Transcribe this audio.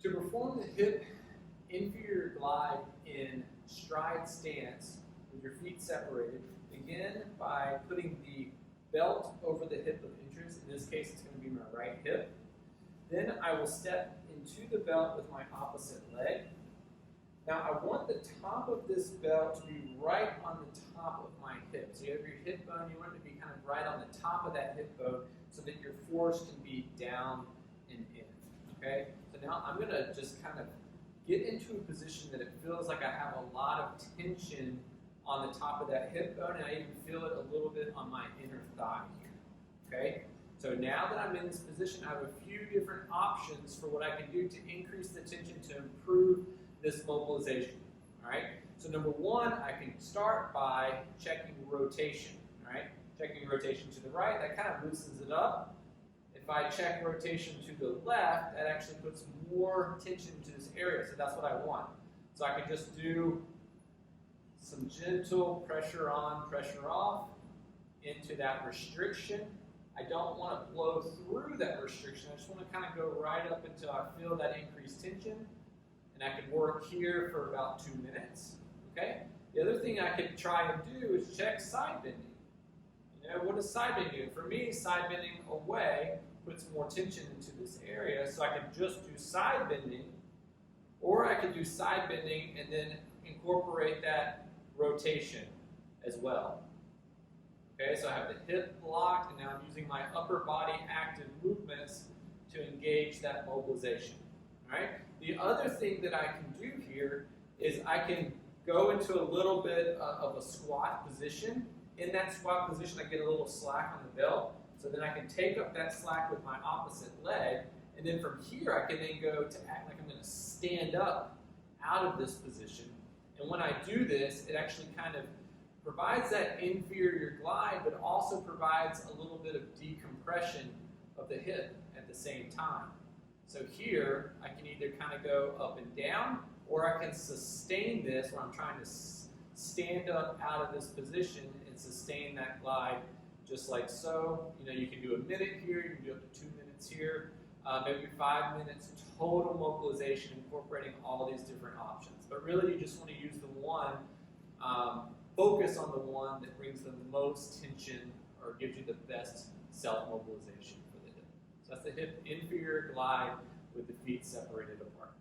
To perform the hip inferior glide in stride stance with your feet separated, begin by putting the belt over the hip of interest. In this case, it's going to be my right hip. Then I will step into the belt with my opposite leg. Now I want the top of this belt to be right on the top of my hip. So you have your hip bone, you want it to be kind of right on the top of that hip bone so that your force can be down and in. Okay? So now I'm going to just kind of get into a position that it feels like I have a lot of tension on the top of that hip bone, and I even feel it a little bit on my inner thigh here. Okay? So now that I'm in this position, I have a few different options for what I can do to increase the tension to improve this mobilization. All right? So number one, I can start by checking rotation. All right? Checking rotation to the right, that kind of loosens it up. If I check rotation to the left, that actually puts more tension into this area, so that's what I want. So I can just do some gentle pressure on, pressure off into that restriction. I don't want to blow through that restriction. I just want to kind of go right up until I feel that increased tension. And I can work here for about 2 minutes. Okay? The other thing I could try and do is check side bending. You know, what does side bending do? For me, side bending away puts more tension into this area, so I can just do side bending, or I could do side bending and then incorporate that rotation as well. Okay, so I have the hip blocked, and now I'm using my upper body active movements to engage that mobilization. All right. The other thing that I can do here is I can go into a little bit of a squat position. In that squat position, I get a little slack on the belt, so then I can take up that slack with my opposite leg, and then from here I can then go to act like I'm going to stand up out of this position. And when I do this, it actually kind of provides that inferior glide, but also provides a little bit of decompression of the hip at the same time. So here, I can either kind of go up and down, or I can sustain this where I'm trying to stand up out of this position and sustain that glide just like so. You know, you can do a minute here, you can do up to 2 minutes here, maybe 5 minutes, total mobilization, incorporating all these different options. But really, you just want to use the one, focus on the one that brings the most tension or gives you the best self-mobilization for the hip. So that's the hip inferior glide with the feet separated apart.